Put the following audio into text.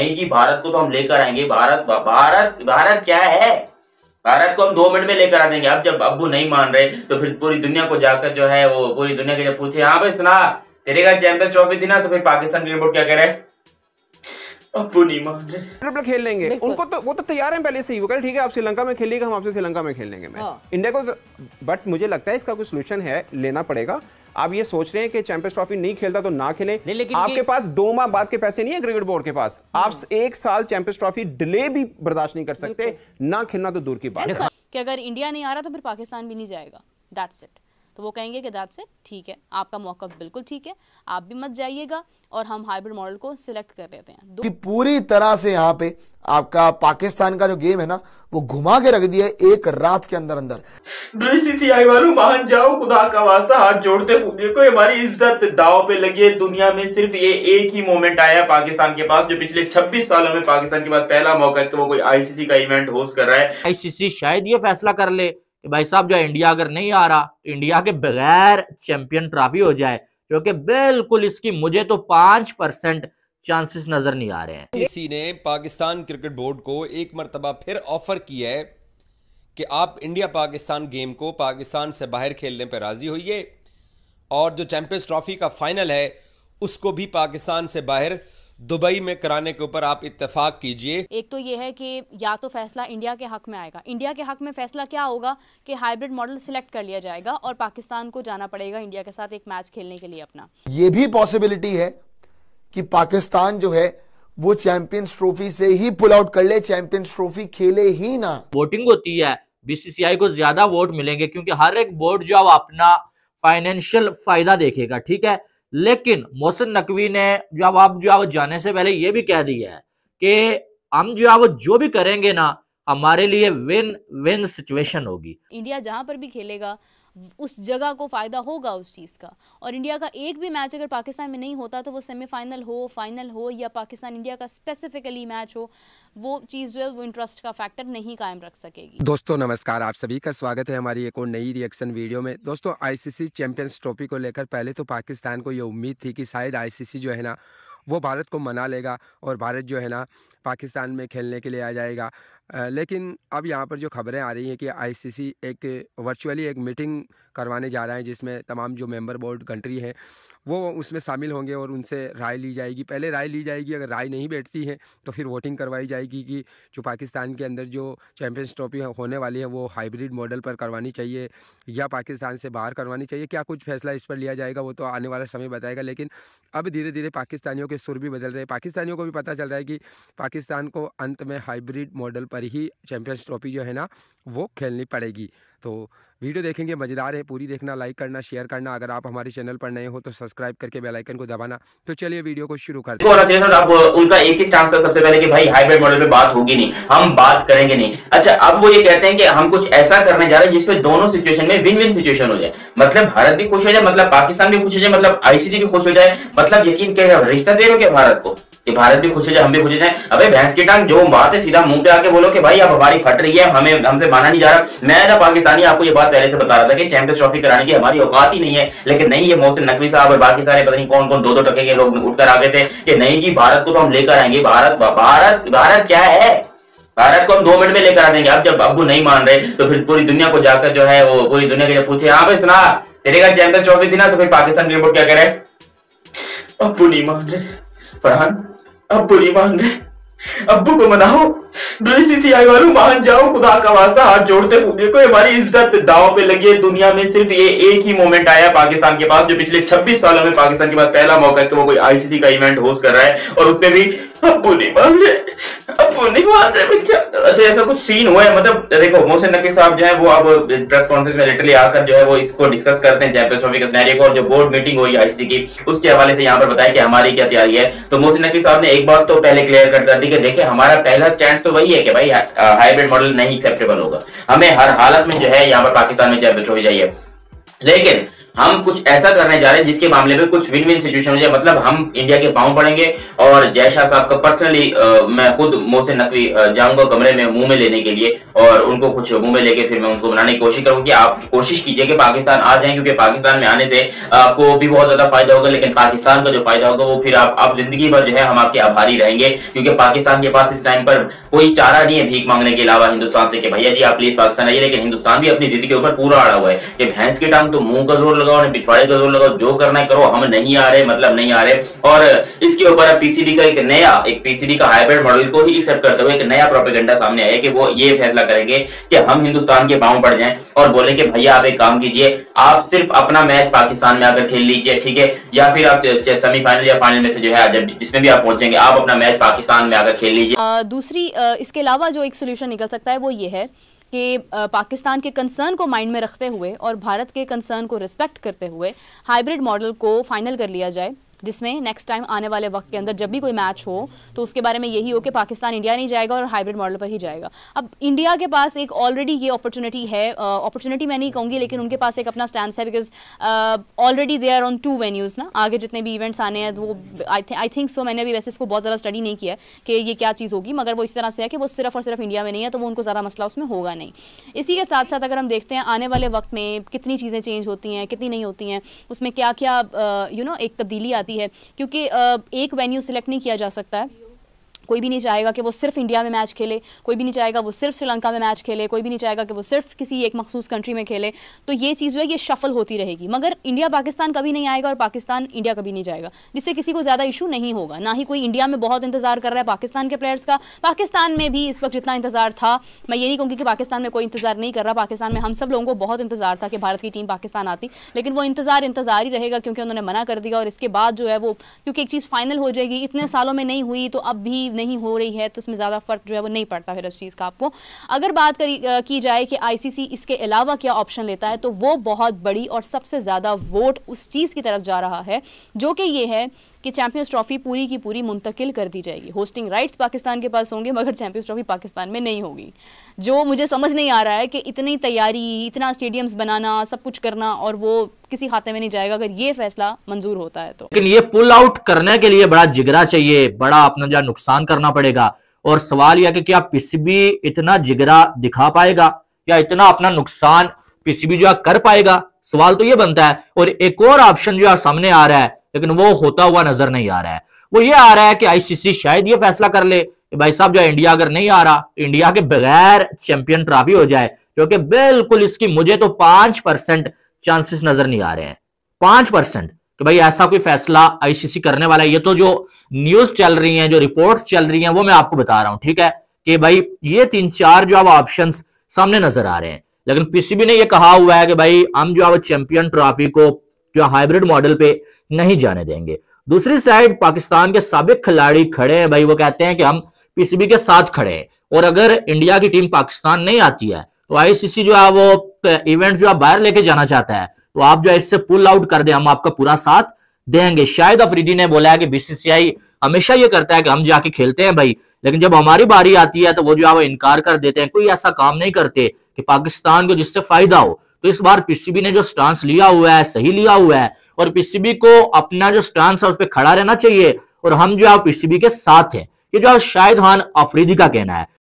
नहीं जी भारत को तो हम लेकर आएंगे, भारत भारत भारत क्या है, भारत को हम 2 मिनट में लेकर आ देंगे। अब जब अब्बू नहीं मान रहे तो फिर पूरी दुनिया को जाकर जो है वो पूरी दुनिया के जब पूछे, हाँ भाई सुना तेरे का चैंपियंस ट्रॉफी थी ना, तो फिर पाकिस्तान क्रिकेट बोर्ड क्या कह रहे हैं, अब्बू नहीं मान रहे। खेल लेंगे उनको तो वो तो तैयार हैं पहले से ही। वो कह ठीक है आप श्रीलंका में खेलिएगा, हम आपसे श्रीलंका में खेल लेंगे मैच इंडिया को। बट मुझे लगता है इसका कोई सोल्यूशन है, लेना पड़ेगा। आप ये सोच रहे हैं कि चैंपियंस ट्रॉफी नहीं खेलता तो ना खेलें, लेकिन आपके पास 2 माह बाद के पैसे नहीं है क्रिकेट बोर्ड के पास। आप 1 साल चैंपियंस ट्रॉफी डिले भी बर्दाश्त नहीं कर सकते, ना खेलना तो दूर की बात है। कि अगर इंडिया नहीं आ रहा तो फिर पाकिस्तान भी नहीं जाएगा, दैट्स इट। तो वो कहेंगे कि दैट्स इट, ठीक है आपका मौका बिल्कुल ठीक है, आप भी मत जाइएगा और हम हाइब्रिड मॉडल को सिलेक्ट कर लेते हैं। कि पूरी तरह से यहाँ पे आपका पाकिस्तान का जो गेम है ना वो घुमा के रख दिया एक रात के अंदर अंदर। बीसीसीआई वालों मान जाओ, खुदा का वास्ता हाथ जोड़ते हुए देखो, हमारी इज्जत दाव पे लगी है। दुनिया में सिर्फ ये एक ही मोमेंट आया पाकिस्तान के पास, जो पिछले 26 सालों में पाकिस्तान के पास पहला मौका है कि वो कोई आईसीसी का इवेंट होस्ट कर रहा है। आईसीसी शायद ये फैसला कर ले कि भाई साहब जो इंडिया अगर नहीं आ रहा, इंडिया के बगैर चैंपियन ट्रॉफी हो जाए, जो कि बिल्कुल इसकी मुझे तो 5% चांसेस नजर नहीं आ रहे हैं। आईसीसी ने पाकिस्तान क्रिकेट बोर्ड को एक मर्तबा फिर ऑफर किया है कि आप इंडिया पाकिस्तान गेम को पाकिस्तान से बाहर खेलने पर राजी होइए और जो चैंपियंस ट्रॉफी का फाइनल है उसको भी पाकिस्तान से बाहर दुबई में कराने के ऊपर आप इत्तेफाक कीजिए। एक तो ये है कि या तो फैसला इंडिया के हक में आएगा। इंडिया के हक में फैसला क्या होगा कि हाइब्रिड मॉडल सिलेक्ट कर लिया जाएगा और पाकिस्तान को जाना पड़ेगा इंडिया के साथ एक मैच खेलने के लिए अपना। ये भी पॉसिबिलिटी है कि पाकिस्तान जो है वो चैंपियंस ट्रॉफी से ही पुल आउट कर ले, चैंपियंस ट्रॉफी खेले ही ना। वोटिंग होती है, बीसीसीआई को ज्यादा वोट मिलेंगे क्योंकि हर एक बोर्ड जो अपना फाइनेंशियल फायदा देखेगा, ठीक है। लेकिन मोहसिन नकवी ने जो जाने से पहले ये भी कह दिया है कि हम जो भी करेंगे ना हमारे लिए विन विन सिचुएशन होगी। इंडिया जहां पर भी खेलेगा उस जगह को फायदा होगा उस चीज का। और इंडिया का एक भी मैच अगर पाकिस्तान में नहीं होता तो वो सेमीफाइनल हो, फाइनल हो या पाकिस्तान इंडिया का स्पेसिफिकली मैच हो, वो चीज़ जो है वो इंटरेस्ट का फैक्टर नहीं कायम रख सकेगी। दोस्तों नमस्कार, आप सभी का स्वागत है हमारी एक और नई रिएक्शन वीडियो में। दोस्तों आईसीसी चैंपियंस ट्रॉफी को लेकर पहले तो पाकिस्तान को ये उम्मीद थी कि शायद आईसीसी जो है ना वो भारत को मना लेगा और भारत जो है ना पाकिस्तान में खेलने के लिए आ जाएगा। लेकिन अब यहाँ पर जो खबरें आ रही हैं कि आईसीसी एक वर्चुअली एक मीटिंग करवाने जा रहा है जिसमें तमाम जो मेंबर बोर्ड कंट्री हैं वो उसमें शामिल होंगे और उनसे राय ली जाएगी। पहले राय ली जाएगी, अगर राय नहीं बैठती है तो फिर वोटिंग करवाई जाएगी कि जो पाकिस्तान के अंदर जो चैंपियंस ट्रॉफी होने वाली है वो हाइब्रिड मॉडल पर करवानी चाहिए या पाकिस्तान से बाहर करवानी चाहिए। क्या कुछ फैसला इस पर लिया जाएगा वो तो आने वाला समय बताएगा। लेकिन अब धीरे धीरे पाकिस्तानियों के सुर भी बदल रहे हैं। पाकिस्तानियों को भी पता चल रहा है कि पाकिस्तान को अंत में हाइब्रिड मॉडल पर ही चैंपियंस ट्रॉफी जो है ना वो खेलनी पड़ेगी। तो वीडियो देखेंगे, मज़ेदार है, पूरी देखना, लाइक करना, शेयर करना। अगर आप हमारे चैनल पर नए हो तो सब्सक्राइब करके बेल आइकन को दबाना। तो चलिए वीडियो को शुरू करते हैं। अब उनका एक ही स्टांस था सबसे पहले कि भाई हाइब्रिड मॉडल पे बात होगी नहीं, हम बात करेंगे नहीं। अच्छा अब वो ये कहते हैं कि हम कुछ ऐसा करने जा रहे हैं जिसपे दोनों सिचुएशन में विन विन सिचुएशन हो जाए, मतलब भारत भी खुश हो जाए, मतलब पाकिस्तान भी खुश हो जाए, मतलब आईसीसी भी खुश हो जाए। मतलब यकीन क्या रिश्ता दे रहे हो क्या भारत को कि भारत भी खुश हो जाए, हम भी खुश हो जाए। अबे भैंस की टांग, जो बात है सीधा मुंह पे आके बोलो कि भाई अब हमारी फट रही है, हमसे माना नहीं जा रहा। मैं ना पाकिस्तानी आपको ये बात पहले से बता रहा था कि चैंपियंस ट्रॉफी कराने की हमारी औकात ही नहीं है। लेकिन नहीं, ये मोहसिन नकवी साहब और बाकी सारे पता नहीं कौन कौन 2-2 टके के लोग उठकर आ गए थे कि नहीं जी भारत को तो हम लेकर आएंगे, भारत भारत भारत क्या है, भारत को हम 2 मिनट में लेकर आ देंगे। अब जब अब्बू नहीं मान रहे तो फिर पूरी दुनिया को जाकर जो है वो पूरी दुनिया के जब पूछे, हाँ भाई सुना तेरे का चैंपियंस ट्रॉफी थी ना, तो फिर पाकिस्तान क्रिकेट बोर्ड क्या कह रहे हैं, अब्बू नहीं मान रहे। फरहान अब्बू नहीं मान रहे, अब्बू को मनाओ, बीसीसीआई वालों मान जाओ, खुदा का वास्ता हाथ जोड़ते हुए देखो, हमारी इज्जत दाव पे लगी है। दुनिया में सिर्फ ये एक ही मोमेंट आया पाकिस्तान के पास, जो पिछले 26 सालों में पाकिस्तान के पास पहला मौका है कि वो कोई आईसीसी का इवेंट होस्ट कर रहा है और उसमें भी अब्बू नहीं मान रहे, अब्बू नहीं मान रहे। क्या अच्छा ऐसा कुछ सीन हुआ है। मतलब देखो मोहसिन नकवी साहब जो है वो अब प्रेस कॉन्फ्रेंस में लिटरली आकर जो है वो इसको डिस्कस करते हैं चैंपियंस ट्रॉफी के सिनेरियो को, और जो बोर्ड मीटिंग हुई आईसीसी की उसके हवाले से यहाँ पर बताया कि हमारी क्या तैयारी है। तो मोहसिन नकवी साहब ने एक बात तो पहले क्लियर कर दी कि देखिए हमारा पहला स्टैंड तो वही है कि भाई हाइब्रिड मॉडल नहीं एक्सेप्टेबल होगा, हमें हर हालत में जो है यहाँ पर पाकिस्तान में चैंपियंस ट्रॉफी चाहिए। लेकिन हम कुछ ऐसा करने जा रहे हैं जिसके मामले में कुछ विन विन सिचुएशन हो जाए। मतलब हम इंडिया के पांव पड़ेंगे और जय शाह साहब का पर्सनली मैं खुद मोहसिन नकवी जाऊंगा कमरे में मुंह में लेने के लिए और उनको कुछ मुंह में लेके फिर मैं उनको बनाने की कोशिश करूंगी। आप कोशिश कीजिए कि पाकिस्तान आ जाए, क्योंकि पाकिस्तान में आने से आपको भी बहुत ज्यादा फायदा होगा, लेकिन पाकिस्तान का जो फायदा होगा वो फिर आप जिंदगी भर जो है हम आपके आभारी रहेंगे, क्योंकि पाकिस्तान के पास इस टाइम पर कोई चारा नहीं है भीख मांगने के अलावा हिंदुस्तान से कि भैया जी आप प्लीज पाकिस्तान आइए। लेकिन हिंदुस्तान भी अपनी जिद के ऊपर पूरा अड़ा हुआ है कि भैंस की टांग तो मुंह का जोर लगाओ, पिछवाड़े का जोर लगाओ, जो करना है करो, हम नहीं आ रहे मतलब नहीं आ रहे। और इसके ऊपर पीसीबी का एक पीसीबी का हाइब्रिड मॉडल को ही एक्सेप्ट करते हुए एक नया प्रोपेगेंडा सामने आया कि वो ये फैसला करेंगे कि हम हिंदुस्तान के पांव पड़ जाएं और बोले कि भैया आप एक काम कीजिए, आप सिर्फ अपना मैच पाकिस्तान में आकर खेल लीजिए, ठीक है, या फिर आप सेमीफाइनल या फाइनल में से जो है जब जिसमें भी आप पहुंचेंगे आप अपना मैच पाकिस्तान में आकर खेल लीजिए। दूसरी इसके अलावा जो एक सोल्यूशन निकल सकता है वो ये है कि पाकिस्तान के कंसर्न को माइंड में रखते हुए और भारत के कंसर्न को रिस्पेक्ट करते हुए हाइब्रिड मॉडल को फाइनल कर लिया जाए, जिसमें नेक्स्ट टाइम आने वाले वक्त के अंदर जब भी कोई मैच हो तो उसके बारे में यही हो कि पाकिस्तान इंडिया नहीं जाएगा और हाइब्रिड मॉडल पर ही जाएगा। अब इंडिया के पास एक ऑलरेडी ये अपॉर्चुनिटी है, अपॉर्चुनिटी मैं नहीं कहूँगी लेकिन उनके पास एक अपना स्टैंड है, because already they are on 2 venues ना, आगे जितने भी इवेंट्स आने हैं वो आई थिंक सो, मैंने भी वैसे इसको बहुत ज़्यादा स्टडी नहीं किया कि ये क्या चीज़ होगी, मगर वो इस तरह से है कि वो सिर्फ और सिर्फ इंडिया में नहीं है तो वो उनको ज़्यादा मसला उसमें होगा नहीं। इसी के साथ साथ अगर हम देखते हैं आने वाले वक्त में कितनी चीज़ें चेंज होती हैं कितनी नहीं होती हैं, उसमें क्या क्या एक तब्दीली आती है, क्योंकि एक वेन्यू सिलेक्ट नहीं किया जा सकता है। कोई भी नहीं चाहेगा कि वो सिर्फ इंडिया में मैच खेले, कोई भी नहीं चाहेगा वो सिर्फ श्रीलंका में मैच खेले, कोई भी नहीं चाहेगा कि वो सिर्फ किसी एक मखसूस कंट्री में खेले। तो ये चीज़ जो है ये शफल होती रहेगी, मगर इंडिया पाकिस्तान कभी नहीं आएगा और पाकिस्तान इंडिया कभी नहीं जाएगा, जिससे किसी को ज़्यादा इशू नहीं होगा। ना ही कोई इंडिया में बहुत इंतजार कर रहा है पाकिस्तान के प्लेयर्स का, पाकिस्तान में भी इस वक्त जितना इंतजार था, मैं ये नहीं कहूँगी कि पाकिस्तान में कोई इंतजार नहीं कर रहा, पाकिस्तान में हम सब लोगों को बहुत इंतजार था कि भारत की टीम पाकिस्तान आती, लेकिन वो इंतजार ही रहेगा क्योंकि उन्होंने मना कर दिया। और इसके बाद जो है वो, क्योंकि एक चीज़ फाइनल हो जाएगी, इतने सालों में नहीं हुई तो अब भी नहीं हो रही है, तो उसमें ज़्यादा फर्क जो है वो नहीं पड़ता फिर इस चीज़ का। आपको अगर बात की जाए कि आईसीसी इसके अलावा क्या ऑप्शन लेता है, तो वो बहुत बड़ी और सबसे ज़्यादा वोट उस चीज़ की तरफ जा रहा है जो कि ये है कि चैंपियंस ट्रॉफी पूरी की पूरी मुंतकिल कर दी जाएगी। होस्टिंग राइट्स पाकिस्तान के पास होंगे मगर चैंपियंस ट्रॉफी पाकिस्तान में नहीं होगी, जो मुझे समझ नहीं आ रहा है कि इतनी तैयारी, इतना स्टेडियम्स बनाना, सब कुछ करना और वो किसी खाते में नहीं जाएगा अगर ये फैसला मंजूर होता है तो। लेकिन ये पुल आउट करने के लिए बड़ा जिगरा चाहिए, बड़ा अपना जो नुकसान करना पड़ेगा। और सवाल यह कि क्या पीसीबी इतना जिगरा दिखा पाएगा या इतना अपना नुकसान पीसीबी जो कर पाएगा, सवाल तो ये बनता है। और एक और ऑप्शन जो सामने आ रहा है लेकिन वो होता हुआ नजर नहीं आ रहा है, वो ये आ रहा है कि आईसीसी शायद ये फैसला कर ले कि भाई साहब जो इंडिया अगर नहीं आ रहा, इंडिया के बगैर चैंपियन ट्रॉफी हो जाए, जो कि बिल्कुल इसकी मुझे तो 5% चांसेस नजर नहीं आ रहे हैं, 5% कि भाई ऐसा कोई फैसला आईसीसी करने वाला है। ये तो जो न्यूज चल रही हैं, जो रिपोर्ट्स चल रही हैं, वो मैं आपको बता रहा हूं, ठीक है, कि भाई ये 3-4 जो ऑप्शंस सामने नजर आ रहे हैं। लेकिन पीसीबी ने ये कहा हुआ है कि भाई हम जो चैंपियन ट्रॉफी को जो हाइब्रिड मॉडल पे नहीं जाने देंगे। दूसरी साइड पाकिस्तान के साबिक खिलाड़ी खड़े हैं भाई, वो कहते हैं कि हम पीसीबी के साथ खड़े हैं और अगर इंडिया की टीम पाकिस्तान नहीं आती है तो आईसीसी जो है वो इवेंट जो है बाहर लेके जाना चाहता है, तो आप जो है इससे पुल आउट कर दे, हम आपका पूरा साथ देंगे। शायद अफरीदी ने बोला है कि बीसीसीआई हमेशा ये करता है कि हम जाके खेलते हैं भाई, लेकिन जब हमारी बारी आती है तो वो जो है वो इनकार कर देते हैं, कोई ऐसा काम नहीं करते कि पाकिस्तान को जिससे फायदा हो। तो इस बार पीसीबी ने जो स्टांस लिया हुआ है सही लिया हुआ है और पीसीबी को अपना जो स्टांस है उस पर खड़ा रहना चाहिए और हम जो है पीसीबी के साथ हैं, ये जो शाहिद खान अफरीदी का कहना है।